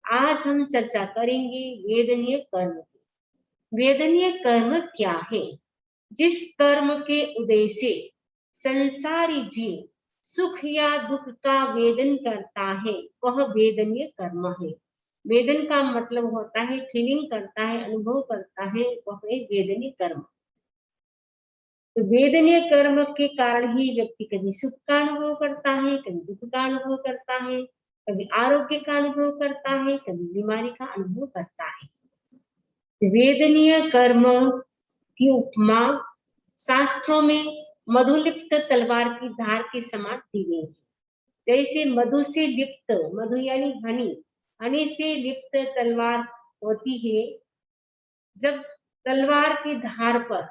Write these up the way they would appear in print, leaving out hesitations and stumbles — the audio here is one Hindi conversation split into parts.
आज हम चर्चा करेंगे वेदनीय कर्म की। वेदनीय कर्म क्या है? जिस कर्म के उदय से संसारी जीव सुख या दुख का वेदन करता है, वह वेदनीय कर्म है। वेदन का मतलब होता है फीलिंग करता है, अनुभव करता है, वह है वेदनीय कर्म। तो वेदनीय कर्म के कारण ही व्यक्ति कभी सुख का अनुभव करता है, कभी दुख का अनुभव करता है, कभी आरोग्य का अनुभव करता है, कभी बीमारी का अनुभव करता है। वेदनीय कर्म की उपमा शास्त्रों में मधुलिप्त तलवार की धार के समान दी गई है। जैसे मधु से लिप्त, मधु यानी हनी, हनी से लिप्त तलवार होती है। जब तलवार की धार पर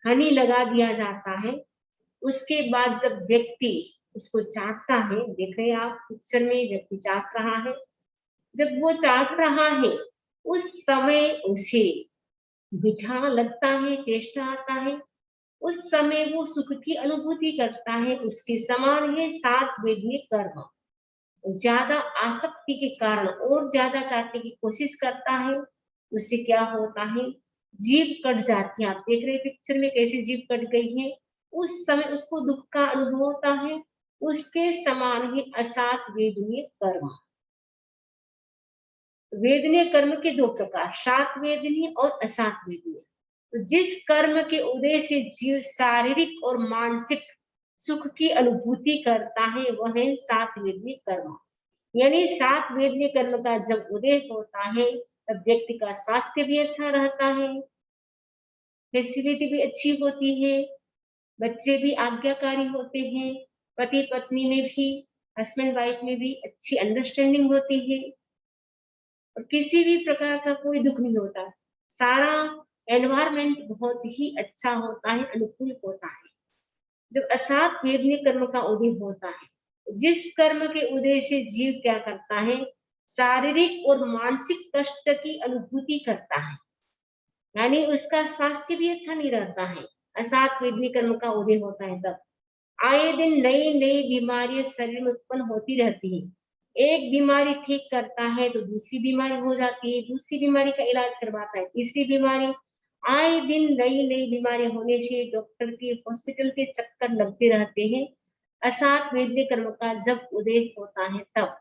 हनी लगा दिया जाता है, उसके बाद जब व्यक्ति उसको चाटता है, देख रहे हैं आप पिक्चर में व्यक्ति चाट रहा है, जब वो चाट रहा है उस समय उसे मीठा लगता है, टेस्ट आता है, उस समय वो सुख की अनुभूति करता है। उसके समान है सात वेदनीय कर्म। ज्यादा आसक्ति के कारण और ज्यादा चाटने की कोशिश करता है, उससे क्या होता है, जीभ कट जाती है। आप देख रहे पिक्चर में कैसे जीभ कट गई है, उस समय उसको दुख का अनुभव होता है। उसके समान ही असात वेदनीय कर्म। वेदनीय कर्म के दो प्रकार, सात वेदनीय और असात वेदनीय। तो जिस कर्म के उदय से जीव शारीरिक और मानसिक सुख की अनुभूति करता है, वह है सात वेदनीय कर्म। यानी सात वेदनीय कर्म का जब उदय होता है, तब व्यक्ति का स्वास्थ्य भी अच्छा रहता है, फैसिलिटी भी अच्छी होती है, बच्चे भी आज्ञाकारी होते हैं, पति पत्नी में भी, हस्बैंड वाइफ में भी अच्छी अंडरस्टैंडिंग होती है, और किसी भी प्रकार का कोई दुख नहीं होता। सारा एनवायरमेंट बहुत ही अच्छा होता है, अनुकूल होता है। जब असात वेदनीय कर्म का उदय होता है, जिस कर्म के उदय से जीव क्या करता है, शारीरिक और मानसिक कष्ट की अनुभूति करता है, यानी उसका स्वास्थ्य भी अच्छा नहीं रहता है। असात वेदनीय कर्म का उदय होता है तब आए दिन नई नई बीमारियां शरीर में उत्पन्न होती रहती है। एक बीमारी ठीक करता है तो दूसरी बीमारी हो जाती है, दूसरी बीमारी का इलाज करवाता है, तीसरी बीमारी। आए दिन नई नई बीमारी होने से डॉक्टर के हॉस्पिटल के चक्कर लगते रहते हैं। असात वेदनीय कर्म का जब उदय होता है तब,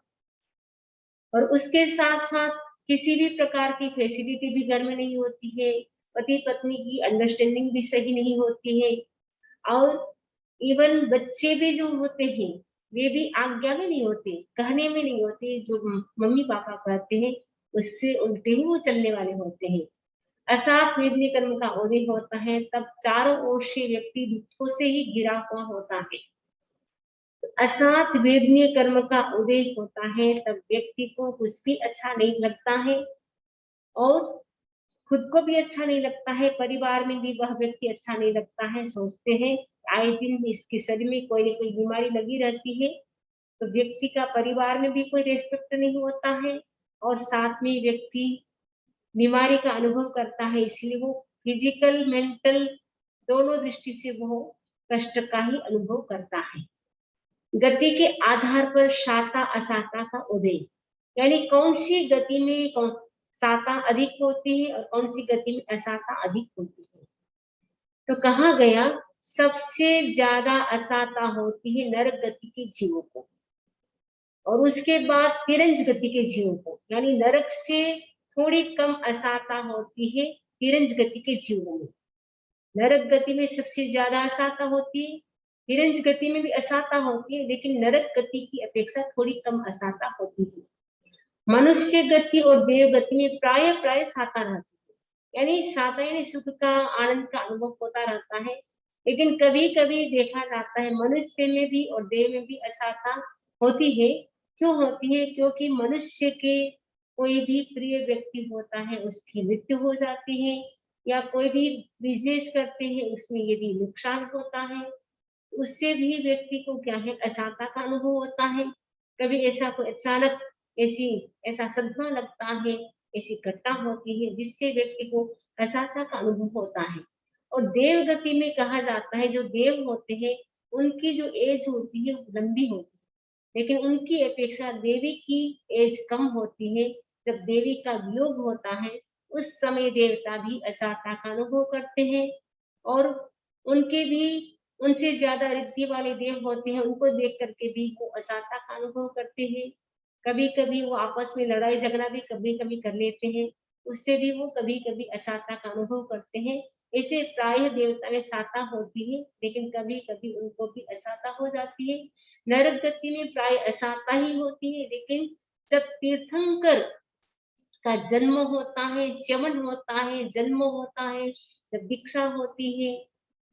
और उसके साथ साथ किसी भी प्रकार की फैसिलिटी भी घर में नहीं होती है, पति पत्नी की अंडरस्टैंडिंग भी सही नहीं होती है, और इवन बच्चे भी जो होते हैं, वे भी आज्ञा में नहीं होते, कहने में नहीं होते। जो मम्मी पापा कहते हैं उससे उल्टे ही वो चलने वाले होते हैं। असात वेदनीय कर्म का उदय होता है तब चारों ओर से व्यक्ति दुखों से ही घिरा हुआ होता है। असात वेदनीय कर्म का उदय होता है तब व्यक्ति को कुछ भी अच्छा नहीं लगता है, और खुद को भी अच्छा नहीं लगता है, परिवार में भी वह व्यक्ति अच्छा नहीं लगता है। सोचते हैं आए दिन इसके शरीर में कोई ना कोई बीमारी लगी रहती है, तो व्यक्ति का परिवार में भी कोई रेस्पेक्ट नहीं होता है, और साथ में व्यक्ति बीमारी का अनुभव करता है। इसलिए वो फिजिकल मेंटल दोनों दृष्टि से वो कष्ट का ही अनुभव करता है। गति के आधार पर साता असाता का उदय, यानी कौन सी गति में कौन साता अधिक होती है और कौन सी गति में असाता अधिक होती है। तो कहा गया सबसे ज्यादा असाता होती है नरक गति के जीवों को, और उसके बाद तिरंज गति के जीवों को, यानी नरक से थोड़ी कम असाता होती है तिरंज गति के जीवों में। नरक गति में सबसे ज्यादा असाता होती है, तिरंज गति में भी असाता होती है, लेकिन नरक गति की अपेक्षा थोड़ी कम असाता होती है। मनुष्य गति और देव गति में प्राय प्राय साता रहती है, यानी साता यानी सुख का आनंद का अनुभव होता रहता है। लेकिन कभी कभी देखा जाता है मनुष्य में भी और देव में भी असाता होती है। क्यों होती है? क्योंकि मनुष्य के कोई भी प्रिय व्यक्ति होता है, उसकी मृत्यु हो जाती है, या कोई भी बिजनेस करते हैं उसमें यदि नुकसान होता है, उससे भी व्यक्ति को क्या है, अशांता का अनुभव होता है। कभी ऐसा कोई अचानक ऐसी ऐसा सदमा लगता है, ऐसी घटना होती है जिससे व्यक्ति को अशांता का अनुभव होता है। और देव गति में कहा जाता है जो देव होते हैं उनकी जो एज होती है वो लंबी होती है, लेकिन उनकी अपेक्षा देवी की एज कम होती है। जब देवी का वियोग होता है, उस समय देवता भी असाता का अनुभव करते हैं और उनके भी उनसे ज़्यादा रिद्धि वाले देव होते हैं, उनको देख कर के भी वो असाता का अनुभव करते हैं। कभी-कभी वो आपस में लड़ाई-झगड़ा भी कभी-कभी कर लेते हैं, उससे भी वो कभी-कभी असाता का अनुभव करते हैं। ऐसे प्रायः देवता में साता होती है, लेकिन कभी-कभी उनको भी असाता हो जाती है। नरक गति में प्राय असाता ही होती है, लेकिन जब तीर्थंकर का जन्म होता है, च्यवन होता है, जन्म होता है, जब दीक्षा होती है,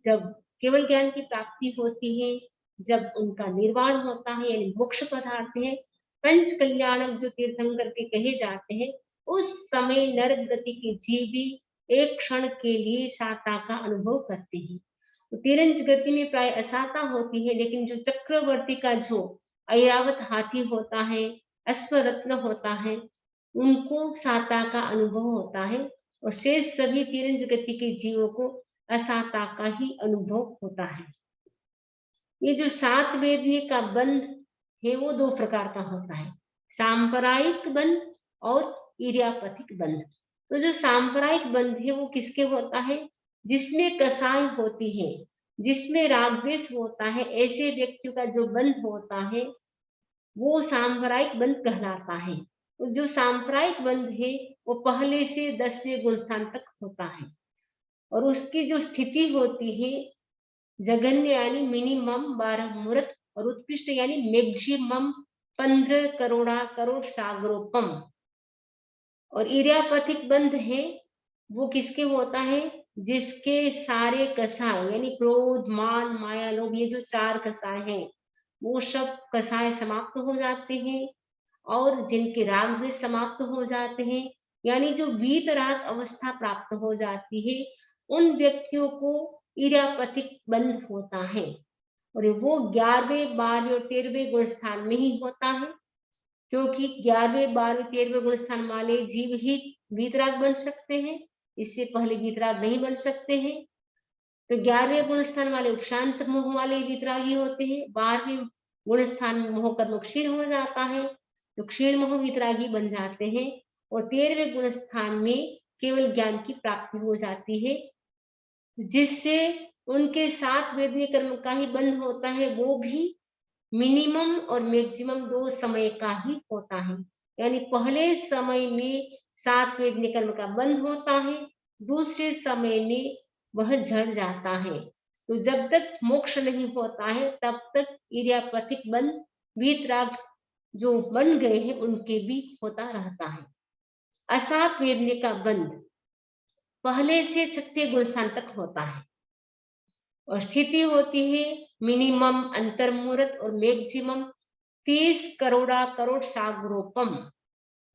जब केवल ज्ञान की प्राप्ति होती है, जब उनका निर्वाण होता है यानी मोक्ष पदार्थ है, पंच कल्याणक जो तीर्थंकर के कहे जाते हैं, उस समय नरक गति के जीव भी एक क्षण के लिए साता का अनुभव करते हैं। तो तिरंज गति में प्राय असाता होती है, लेकिन जो चक्रवर्ती का जो ऐरावत हाथी होता है, अश्वरत्न होता है, उनको साता का अनुभव होता है और शेष सभी तिरंज गति के जीवों को असाता का ही अनुभव होता है। ये जो सात वेदीय का बंध है वो 2 प्रकार का होता है, सांप्रदायिक बंध और इर्यापथिक बंध। तो जो सांप्रदायिक बंध है वो किसके होता है? जिसमें कसाई होती है, जिसमें राग द्वेष होता है, ऐसे व्यक्तियों का जो बंध होता है वो सांप्रदायिक बंध कहलाता है। और जो सांप्रदायिक बंध है वो पहले से 10वें गुण स्थान तक होता है और उसकी जो स्थिति होती है जघन्य यानी मिनिमम 12 मूर्त और उत्कृष्ट यानी मैक्सिमम 15 करोड़ा करोड़ सागरोपम। और इर्यापथिक बंध है वो किसके होता है? जिसके सारे कसाय यानी क्रोध, मान, माया, लोभ ये जो 4 कसाय हैं वो सब कसाय समाप्त हो जाते हैं और जिनके राग भी समाप्त हो जाते हैं, यानी जो वीतराग अवस्था प्राप्त हो जाती है, उन व्यक्तियों को इरापथिक बंध होता है और वो 11वें, 12वें और 13वें गुण स्थान में ही होता है, क्योंकि 11वें, 12वें, 13वें गुण स्थान वाले जीव ही वीतराग बन सकते हैं, इससे पहले वीतराग नहीं बन सकते हैं। तो 11वें गुण स्थान वाले उपशांत मोह वाले वितरागी होते हैं, 12वें गुण स्थान में मोह कर्म क्षीण हो जाता है, तो क्षीण मोह वितरागी बन जाते हैं और 13वें गुण स्थान में केवल ज्ञान की प्राप्ति हो जाती है, जिससे उनके 7 वेदीय कर्म का ही बंध होता है, वो भी मिनिमम और मैक्सिमम 2 समय का ही होता है। यानी पहले समय में 7 वेदनीय कर्म का बंध होता है, दूसरे समय में वह झड़ जाता है। तो जब तक मोक्ष नहीं होता है, तब तक इर्यापथिक बंध वीतराग जो बन गए हैं, उनके भी होता रहता है। असात वेदनीय का बंध पहले से 6ठे गुण स्थान तक होता है और स्थिति होती है मिनिमम अंतर्मुहूर्त और मैक्सिमम 30 करोड़ा करोड़ सागरोपम।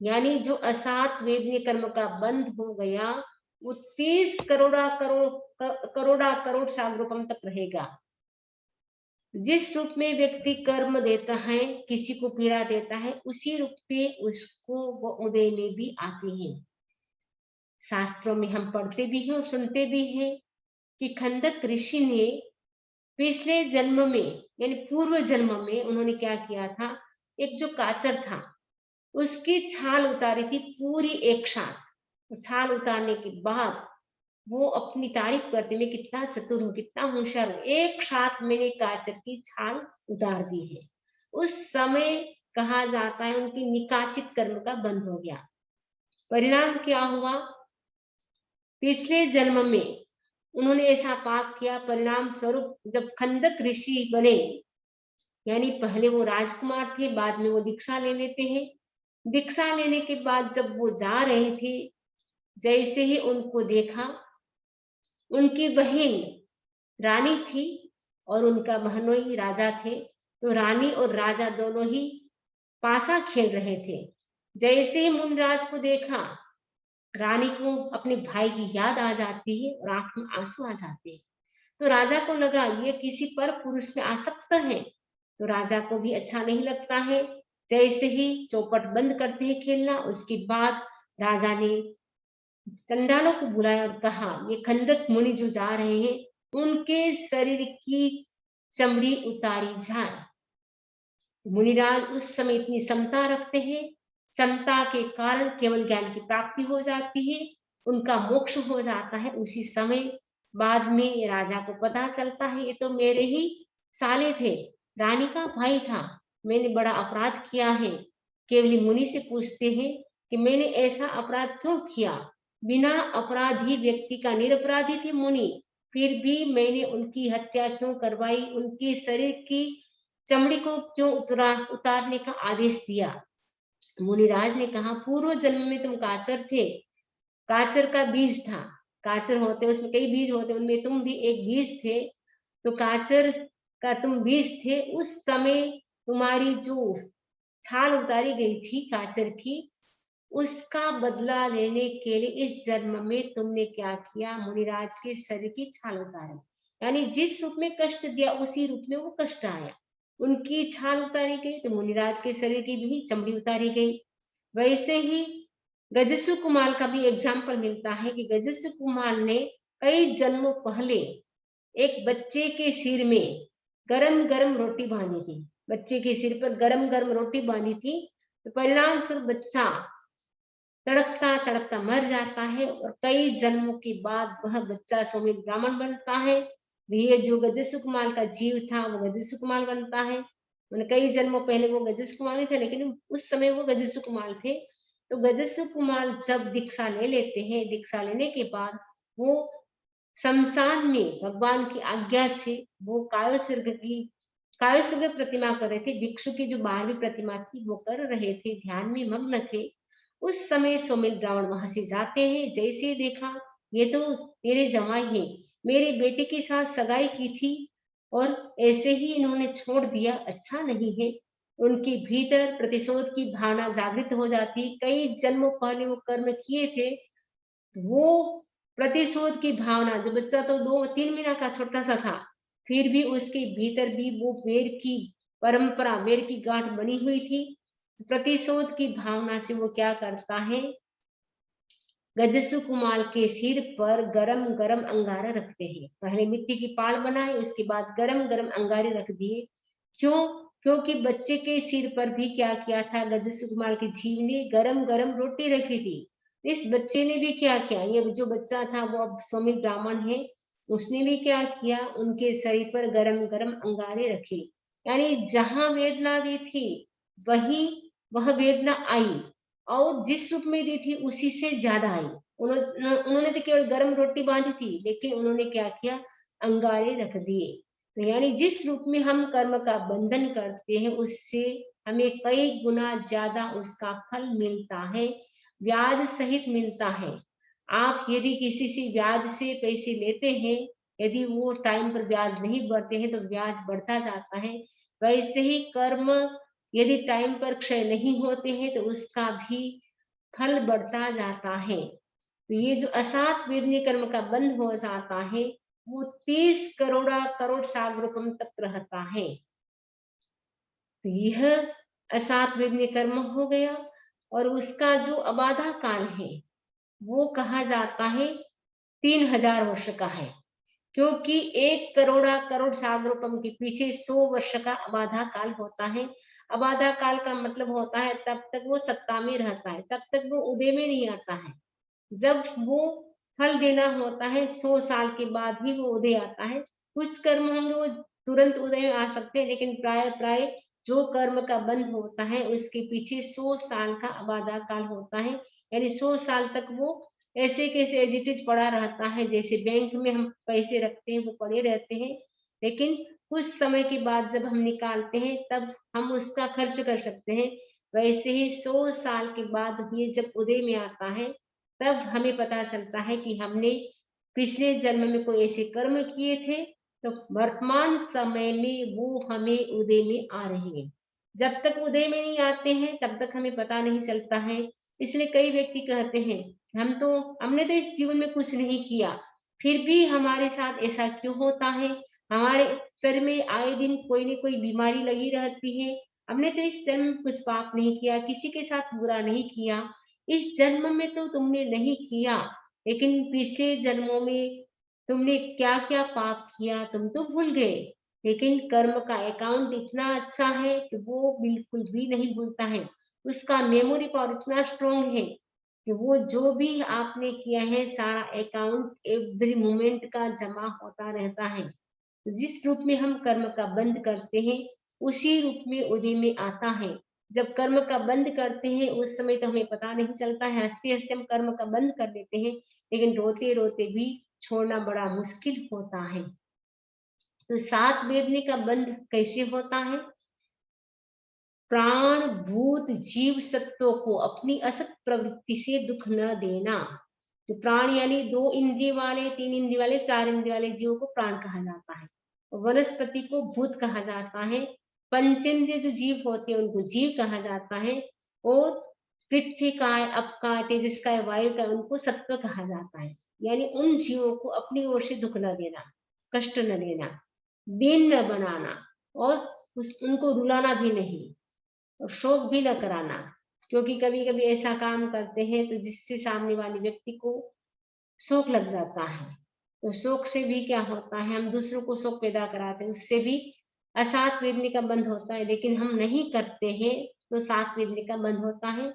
यानी जो असात वेदनीय कर्म का बंध हो गया वो 30 करोड़ा करोड़ सागरोपम तक रहेगा। जिस रूप में व्यक्ति कर्म देता है, किसी को पीड़ा देता है, उसी रूप में उसको वो उदय में भी आते हैं। शास्त्रों में हम पढ़ते भी हैं और सुनते भी हैं कि खंदक ऋषि ने पिछले जन्म में यानी पूर्व जन्म में उन्होंने क्या किया था, एक जो काचर था उसकी छाल उतारी थी पूरी एक साथ। छाल उतारने के बाद वो अपनी तारीफ करते मैं कितना चतुर हूँ, कितना होशियार हूँ, एक साथ मैंने काचर की छाल उतार दी है। उस समय कहा जाता है उनकी निकाचित कर्म का बंद हो गया। परिणाम क्या हुआ? पिछले जन्म में उन्होंने ऐसा पाप किया, परिणाम स्वरूप जब खंदक ऋषि बने, यानी पहले वो राजकुमार थे, बाद में वो दीक्षा ले लेते हैं। दीक्षा लेने के बाद जब वो जा रहे थे, जैसे ही उनको देखा, उनकी बहन रानी थी और उनका महनोई राजा थे, तो रानी और राजा दोनों ही पासा खेल रहे थे। जैसे ही मुनराज को देखा, रानी को अपने भाई की याद आ जाती है और आंख में आंसू आ जाते हैं। तो राजा को लगा ये किसी पर पुरुष में आसक्त है, तो राजा को भी अच्छा नहीं लगता है। जैसे ही चौपट बंद करते हैं खेलना, उसके बाद राजा ने चंडालों को बुलाया और कहा ये खंदक मुनि जो जा रहे हैं उनके शरीर की चमड़ी उतारी जाए। मुनिराज उस समय इतनी समता रखते हैं, समता के कारण केवल ज्ञान की प्राप्ति हो जाती है, उनका मोक्ष हो जाता है उसी समय। बाद में राजा को पता चलता है ये तो मेरे ही साले थे, रानी का भाई था, मैंने बड़ा अपराध किया है। केवली मुनि से पूछते हैं कि मैंने ऐसा अपराध क्यों किया? बिना अपराधी व्यक्ति का निरपराधी थे मुनि, फिर भी मैंने उनकी हत्या क्यों करवाई? उनके शरीर की चमड़ी को क्यों उतारने का आदेश दिया? मुनिराज ने कहा पूर्व जन्म में तुम काचर थे, काचर का बीज था, काचर होते उसमें कई बीज होते, उनमें तुम भी एक बीज थे। तो काचर का तुम बीज थे, उस समय तुम्हारी जो छाल उतारी गई थी काचर की, उसका बदला लेने के लिए इस जन्म में तुमने क्या किया? मुनिराज के शरीर की छाल उतारी, यानी जिस रूप में कष्ट दिया उसी रूप में वो कष्ट आया। उनकी छाल उतारी गई तो मुनिराज के शरीर की भी चमड़ी उतारी गई। वैसे ही गजस्सु कुमार का भी एग्जाम्पल मिलता है कि गजस्सु कुमार ने कई जन्मों पहले एक बच्चे के सिर में गरम गरम रोटी बांधी थी, बच्चे के सिर पर गरम गरम रोटी बांधी थी, तो परिणाम स्वरूप बच्चा तड़कता तड़कता मर जाता है और कई जन्मों के बाद वह बच्चा सौम्य ब्राह्मण बनता है। ये जो गजस्सु कुमार का जीव था वो गजस्सु कुमार बनता है। मैंने कई जन्मों पहले वो गजस्सु कुमार नहीं थे, लेकिन उस समय वो गजस्सु कुमार थे। तो गजस्सु कुमार जब दीक्षा ले लेते हैं, दीक्षा लेने के बाद वो शमशान में भगवान की आज्ञा से वो कायस्वर्ग प्रतिमा कर रहे थे। भिक्षु की जो 12वीं प्रतिमा थी वो कर रहे थे, ध्यान में मग्न थे। उस समय सौमिल रावण वहां से जाते हैं, जैसे ही देखा ये तो मेरे जमाई हैं, मेरे बेटे के साथ सगाई की थी और ऐसे ही इन्होंने छोड़ दिया, अच्छा नहीं है। उनके भीतर प्रतिशोध की भावना जागृत हो जाती। कई जन्मों पहले वो कर्म किए थे, वो प्रतिशोध की भावना, जो बच्चा तो 2-3 महीना का छोटा सा था, फिर भी उसके भीतर भी वो वेर की परंपरा, वेर की गांठ बनी हुई थी। प्रतिशोध की भावना से वो क्या करता है, गजस्सु कुमार के सिर पर गरम गरम अंगारा रखते हैं। पहले मिट्टी की पाल बनाए, उसके बाद गरम गरम अंगारे रख दिए। क्यों? क्योंकि बच्चे के सिर पर भी क्या किया था, गजस्सु कुमार के जीव ने गरम गरम रोटी रखी थी। इस बच्चे ने भी क्या किया, ये जो बच्चा था वो अब सौम्य ब्राह्मण है, उसने भी क्या किया, उनके शरीर पर गरम गरम अंगारे रखे। यानी जहां वेदना दी थी वही वह वेदना आई, और जिस रूप में दी थी उसी से ज्यादा आई। उन्होंने तो केवल गर्म रोटी बांधी थी, लेकिन उन्होंने क्या किया, अंगारे रख दिए। तो यानी जिस रूप में हम कर्म का बंधन करते हैं उससे हमें कई गुना ज्यादा उसका फल मिलता है, ब्याज सहित मिलता है। आप यदि किसी से ब्याज से पैसे लेते हैं, यदि वो टाइम पर ब्याज नहीं भरते हैं तो ब्याज बढ़ता जाता है। वैसे ही कर्म यदि टाइम पर क्षय नहीं होते हैं तो उसका भी फल बढ़ता जाता है। तो ये जो असात वेदनीय कर्म का बंध हो जाता है वो 30 करोड़ा करोड़ सागरोपम तक रहता है। तो यह असात वेदनीय कर्म हो गया। और उसका जो अबाधा काल है वो कहा जाता है 3000 वर्ष का है, क्योंकि 1 करोड़ा करोड़ सागरोपम के पीछे 100 वर्ष का अबाधा काल होता है। अबाधा काल का मतलब होता है तब तक वो सत्ता में रहता है, तब तक वो उदय में नहीं आता है। जब वो फल देना होता है 100 साल के बाद ही वो उदय आता है। कुछ कर्म होंगे वो तुरंत उदय में आ सकते हैं, लेकिन प्राय प्राय जो कर्म का बंध होता है उसके पीछे 100 साल का अबाधा काल होता है। यानी 100 साल तक वो ऐसे कैसे एजिटेड पड़ा रहता है, जैसे बैंक में हम पैसे रखते हैं वो पड़े रहते हैं, लेकिन कुछ समय के बाद जब हम निकालते हैं तब हम उसका खर्च कर सकते हैं। वैसे ही 100 साल के बाद ये जब उदय में आता है तब हमें पता चलता है कि हमने पिछले जन्म में कोई ऐसे कर्म किए थे, तो वर्तमान समय में वो हमें उदय में आ रहे हैं। जब तक उदय में नहीं आते हैं तब तक हमें पता नहीं चलता है। इसलिए कई व्यक्ति कहते हैं हमने तो इस जीवन में कुछ नहीं किया, फिर भी हमारे साथ ऐसा क्यों होता है? हमारे शरीर में आए दिन कोई न कोई बीमारी लगी रहती है। हमने तो इस जन्म में कुछ पाप नहीं किया, किसी के साथ बुरा नहीं किया, इस जन्म में तो तुमने नहीं किया, लेकिन पिछले जन्मों में तुमने क्या क्या पाप किया तुम तो भूल गए। लेकिन कर्म का अकाउंट इतना अच्छा है कि वो बिल्कुल भी नहीं भूलता है। उसका मेमोरी पावर इतना स्ट्रांग है कि वो जो भी आपने किया है सारा अकाउंट एवरी मोमेंट का जमा होता रहता है। तो जिस रूप में हम कर्म का बंद करते हैं, उसी रूप में उदय में आता है। जब कर्म का बंद करते हैं, उस समय तो हमें पता नहीं चलता है, हँसते-हँसते हम कर्म का बंद कर देते हैं, लेकिन रोते-रोते भी छोड़ना बड़ा मुश्किल होता है। तो सात वेदने का बंध कैसे होता है? प्राण, भूत, जीव सत्वों को अपनी असत प्रवृत्ति से दुःख न देना। तो प्राण यानी 2 इंद्रिय वाले, 3 इंद्रिय वाले, 4 इंद्रिय वाले जीवों को प्राण कहा जाता है। वनस्पति को भूत कहा जाता है। पंचेंद्रिय जो जीव होते हैं उनको जीव कहा जाता है और पृथ्वी काय, अप काय, तेजस काय, वायु काय उनको सत्व कहा जाता है। यानी उन जीवों को अपनी ओर से दुःख न देना, कष्ट न देना, दीन न बनाना और उनको रुलाना भी नहीं। और शोक भी न कराना, क्योंकि कभी-कभी ऐसा काम करते हैं तो जिससे सामने वाले व्यक्ति को शोक लग जाता है। तो शोक से भी क्या होता है, हम दूसरों को शोक पैदा कराते हैं, उससे भी असात वेदने का बंध होता है, लेकिन हम नहीं करते हैं तो सात वेदने का बंध होता है।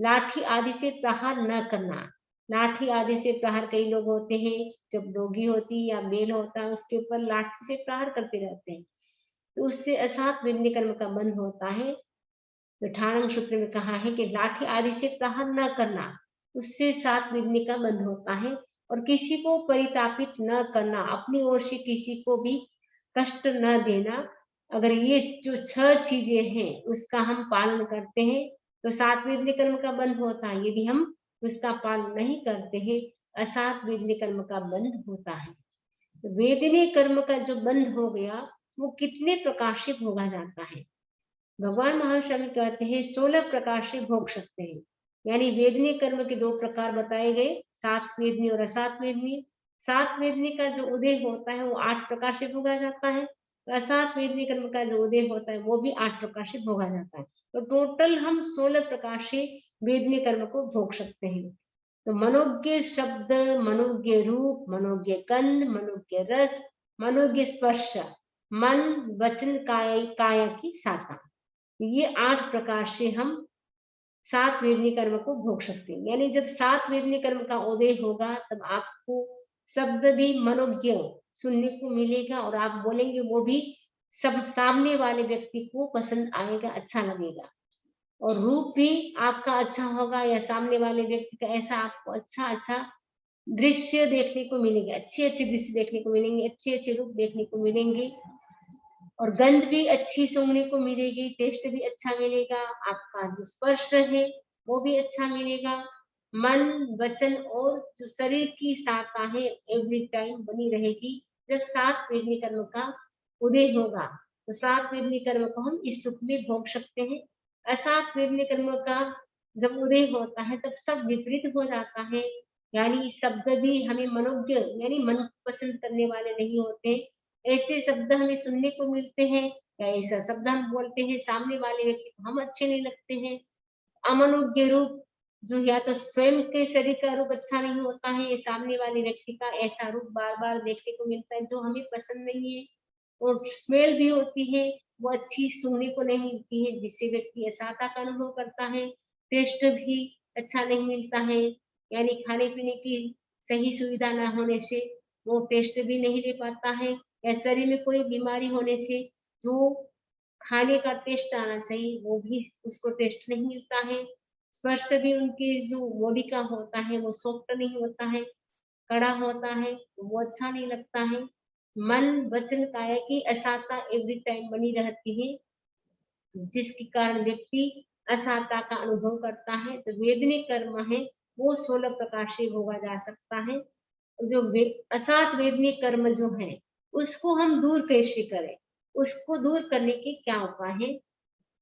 लाठी आदि से प्रहार न करना। लाठी आदि से प्रहार कई लोग होते हैं, जब डोगी होती या बेल होता है उसके ऊपर लाठी से प्रहार करते रहते हैं, तो उससे असात वेदने कर्म का बंध होता है। तो ठाणम सूत्र में कहा है कि लाठी आदि से प्रहार न करना, उससे सात विघ्न का बंध होता है। और किसी को परितापित न करना, अपनी ओर से किसी को भी कष्ट न देना। अगर ये जो 6 चीजें हैं उसका हम पालन करते हैं तो सात विघ्न कर्म का बंध होता है। यदि हम उसका पालन नहीं करते हैं, असात विघ्न कर्म का बंध होता है। तो वेदनीय कर्म का जो बंध हो गया, वो कितने प्रकार से भोगा जाता है? भगवान महावीर कहते हैं 16 प्रकार से भोग सकते हैं। यानी वेदनीय कर्म के 2 प्रकार बताए गए, सात वेदनीय और असात वेदनीय। सात वेदनीय का जो उदय होता है वो 8 प्रकार से भोगा जाता है। असात वेदनीय कर्म का जो उदय होता है वो भी 8 प्रकार से भोगा जाता है। तो टोटल हम 16 प्रकार से वेदनीय कर्म को भोग सकते हैं। तो मनोज्ञ शब्द, मनोज्ञ रूप, मनोज्ञ गंध, मनोज्ञ रस, मनोज्ञ स्पर्श, मन, वचन, काया की साता। ये 8 प्रकार से हम 7 वेदनीय कर्म को भोग सकते हैं। यानी जब 7 वेदनीय कर्म का उदय होगा तब आपको शब्द भी मनोज्ञ सुनने को मिलेगा और आप बोलेंगे वो भी सब सामने वाले व्यक्ति को पसंद आएगा, अच्छा लगेगा। और रूप भी आपका अच्छा होगा या सामने वाले व्यक्ति का ऐसा आपको अच्छा-अच्छा दृश्य देखने को मिलेंगे, अच्छे-अच्छे दृश्य देखने को मिलेंगे, अच्छे-अच्छे रूप देखने को मिलेंगे। और गंध भी अच्छी सूँघने को मिलेगी, टेस्ट भी अच्छा मिलेगा, आपका जो स्पर्श है, वो भी अच्छा मिलेगा। मन, वचन और जो शरीर की शाखा है, एवरी टाइम बनी रहेगी। जब 7 वेदनीय कर्म का उदय होगा, तो 7 वेदनीय कर्म को हम इस रूप में भोग सकते हैं। असात वेदनीय कर्म का जब उदय होता है, तब सब विपरीत हो जाता है। यानी शब्द भी हमें मनोज्ञ यानी मन को पसंद करने वाले नहीं होते। ऐसे शब्द हमें सुनने को मिलते हैं या ऐसा शब्द हम बोलते हैं सामने वाले व्यक्ति को हम अच्छे नहीं लगते हैं। अमनोज्ञ रूप जो या तो स्वयं के शरीर का रूप अच्छा नहीं होता है या सामने वाले व्यक्ति का ऐसा रूप बार-बार देखने को मिलता है जो हमें पसंद नहीं है। और स्मेल भी होती है, वो अच्छी सूंघने को नहीं मिलती है जिससे व्यक्ति असाता का अनुभव करता है। टेस्ट भी अच्छा नहीं मिलता है, यानी खाने-पीने की सही सुविधा ना होने से वो टेस्ट भी नहीं ले पाता है या शरीर में कोई बीमारी होने से जो खाने का टेस्ट आना चाहिए वो भी उसको टेस्ट नहीं मिलता है। स्पर्श भी उनकी जो बॉडी का होता है वो सॉफ्ट नहीं होता है, कड़ा होता है, तो वो अच्छा नहीं लगता है। मन, वचन, काया की असाता एवरी टाइम बनी रहती है, जिसके कारण व्यक्ति असाता का अनुभव करता है। तो वेदनीय कर्म है, वो 16 प्रकार से भोगा जा सकता है। जो असात वेदनीय कर्म जो है, उसको हम दूर कैसे करें? उसको दूर करने के क्या उपाय हैं?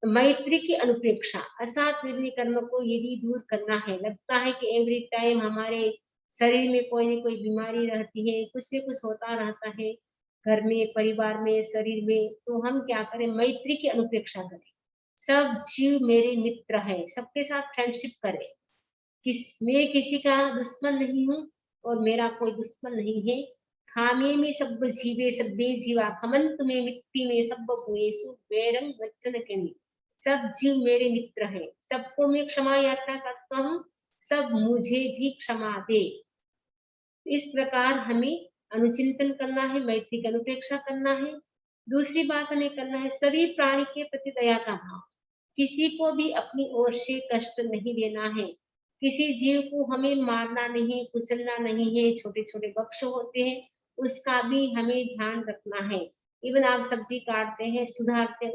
मैत्री की अनुप्रेक्षा, असात वेदनीय कर्म को यदि दूर करना है, लगता है कि एवरी टाइम हमारे शरीर में कोई न कोई बीमारी रहती है, कुछ न कुछ होता रहता है, घर में, परिवार में, शरीर में, तो हम क्या करें? मैत्री की अनुप्रेक्षा करें। सब जीव मेरे मित्र हैं, सबके साथ फ्रेंडशिप करें। मैं किसी का दुश्मन नहीं हूँ और मेरा कोई दुश्मन नहीं है। खामे में सब जीवे सब्बे जीवा खमंत में मिट्टी में सब हुएसु बेरंग वचन कनि। सब जीव मेरे मित्र हैं, सबको मैं क्षमा याचना करता हूँ, सब मुझे भी क्षमा दे। इस प्रकार हमें अनुचिंतन करना है, मैत्री की अनुपेक्षा करना है। दूसरी बात हमें करना है सभी प्राणी के प्रति दया का भाव। किसी को भी अपनी ओर से कष्ट नहीं देना है। किसी जीव को हमें मारना नहीं, कुचलना नहीं है। छोटे-छोटे वृक्ष होते हैं, उसका भी हमें ध्यान रखना है। इवन आप सब्जी काटते हैं, सुधारते हैं,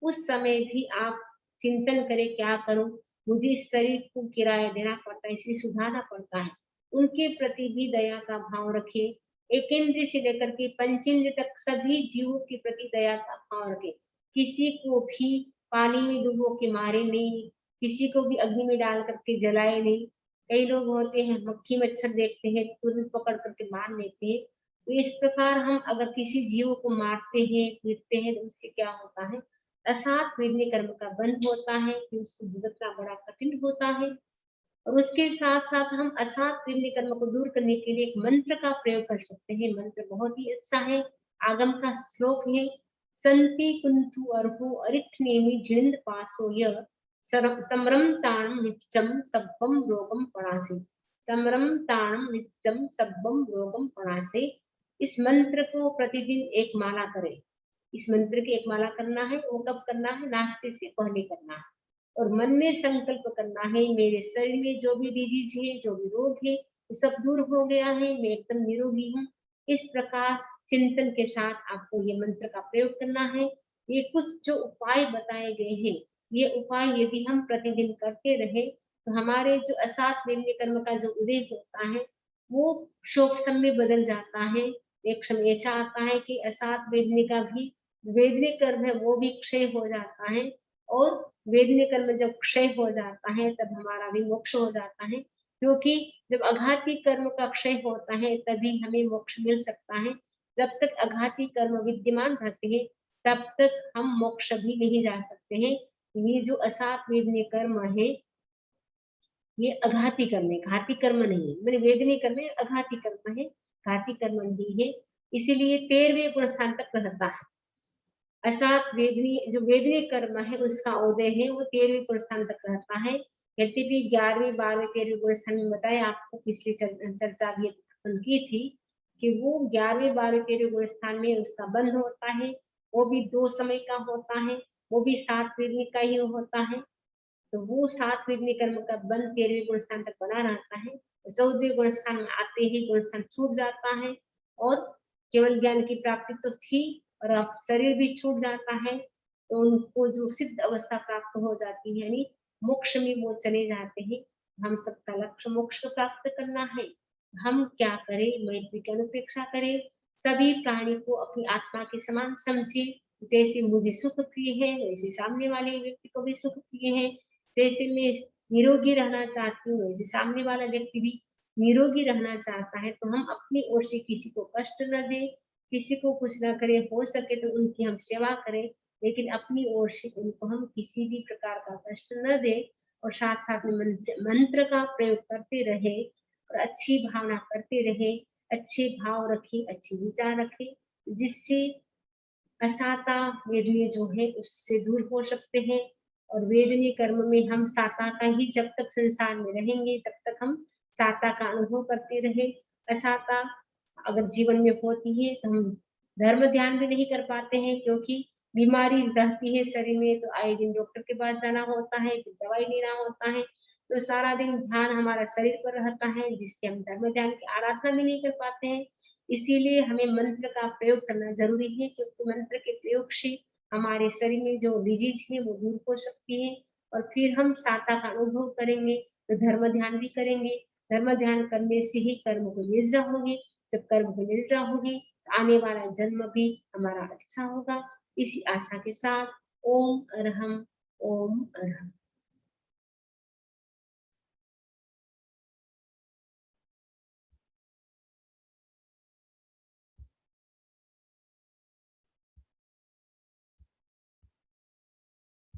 उस समय भी आप चिंतन करें क्या करूँ? मुझे इस शरीर को किराया देना पड़ता है, इसलिए सुधारना पड़ता है। उनके प्रति भी दया का भाव रखें। एक इंद्रिय से लेकर के पंचेंद्रिय तक सभी जीवों के प्रति दया का भाव रखें। किसी को भी पानी में डुबो के मारे नहीं, किसी को भी अग्नि में डाल करके जलाए नहीं। कई लोग होते हैं मक्खी मच्छर देखते हैं तुरंत पकड़ करके मार लेते हैं। तो इस प्रकार हम अगर किसी जीव को मारते हैं, पीटते हैं तो उससे क्या होता है? असात वेदनीय कर्म का बंध होता है, कि उसको भुगतना बड़ा कठिन होता है। और उसके साथ-साथ हम असात वेदनीय कर्म को दूर करने के लिए एक मंत्र का प्रयोग कर सकते हैं। मंत्र बहुत ही अच्छा है, आगम का श्लोक है। संति कुंतु अर्हो अरिठनेमि झिंद पासो य समरमताण नित्यम सब्बम रोगम पणासे। समरमताण नित्यम सब्बम रोगम पणासे। इस मंत्र को प्रतिदिन एक माला करें। इस मंत्र की एक माला करना है, वो कब करना है? नाश्ते से पहले करना है। और मन में संकल्प करना है मेरे शरीर में जो भी डिजीज है, जो भी रोग है, वो सब दूर हो गया है, मैं एकदम निरोगी हूँ। इस प्रकार चिंतन के साथ आपको ये मंत्र का प्रयोग करना है। ये कुछ जो उपाय बताए गए हैं, ये उपाय यदि हम प्रतिदिन करते रहे तो हमारे जो असात वेदनीय कर्म का जो उदय होता है, वो शोक में बदल जाता है। एक समय ऐसा आता है कि असात वेदनीय का भी वेदनीय कर्म है वो भी क्षय हो जाता है। और वेदनीय कर्म जब क्षय हो जाता है तब हमारा भी मोक्ष हो जाता है, क्योंकि जब अघाती कर्म का क्षय होता है तभी हमें मोक्ष मिल सकता है। जब तक अघाती कर्म विद्यमान रहते हैं तब तक हम मोक्ष भी नहीं जा सकते हैं। ये जो असात वेदनीय कर्म है, ये अघाती कर्म है, घाती कर्म नहीं है। मैंने वेदनीय कर्म है, अघाती कर्म है, घाती कर्म नहीं है। इसीलिए 13वें गुण स्थान तक रहता है। अर्थात वेदनीय जो वेदनीय कर्म है उसका उदय है वो 13वें गुण स्थान तक रहता है। यद्यपि 11वें 12वें 13वें गुण स्थान में बताया आपको पिछली चर्चा भी अपन की थी कि वो 11वें 12वें 13वें गुण स्थान में उसका बंध होता है। वो भी 2 समय का होता है, वो भी 7 वेदनी का ही होता है। तो वो 7 वेदनी कर्म का बंध 13वें गुण स्थान तक बना रहता है। 14वें गुण स्थान में आते ही गुण स्थान छूट जाता है और केवल ज्ञान की प्राप्ति तो थी और अब शरीर भी छूट जाता है, तो उनको जो सिद्ध अवस्था प्राप्त हो जाती है यानी मोक्ष में वो चले जाते हैं। हम सबका लक्ष्य मोक्ष को प्राप्त करना है। हम क्या करें? मैत्री की अनुपेक्षा करें, सभी प्राणी को अपनी आत्मा के समान समझे। जैसे मुझे सुख प्रिय है वैसे सामने वाले व्यक्ति को भी सुख प्रिय है। जैसे मैं निरोगी रहना चाहती हूँ वैसे सामने वाला व्यक्ति भी निरोगी रहना चाहता है। तो हम अपनी ओर से किसी को कष्ट न दें, किसी को कुछ ना करें, हो सके तो उनकी हम सेवा करें, लेकिन अपनी ओर से उनको हम किसी भी प्रकार का कष्ट न दें। और साथ-साथ में मंत्र का प्रयोग करते रहें और अच्छी भावना करते रहें, अच्छे भाव रखें, अच्छे विचार रखें, जिससे असाता वेदनीय जो है उससे दूर हो सकते हैं। और वेदनीय कर्म में हम साता का ही जब तक संसार में रहेंगे तब तक हम साता का अनुभव करते रहे। असाता अगर जीवन में होती है तो हम धर्म ध्यान भी नहीं कर पाते हैं, क्योंकि बीमारी रहती है शरीर में तो आए दिन डॉक्टर के पास जाना होता है, फिर दवाई लेना होता है। तो सारा दिन ध्यान हमारा शरीर पर रहता है, जिससे हम धर्म ध्यान की आराधना भी नहीं कर पाते हैं। इसीलिए हमें मंत्र का प्रयोग करना ज़रूरी है, क्योंकि मंत्र के प्रयोग से हमारे शरीर में जो डिजीज़ है वो दूर हो सकती है और फिर हम साता का अनुभव करेंगे, तो धर्म ध्यान भी करेंगे। धर्म ध्यान करने से ही कर्म को निद्रा होगी, जब कर्म को निद्रा होगी, तो आने वाला जन्म भी हमारा अच्छा होगा। इसी आशा के साथ ओम अरहम, ओम अरहम।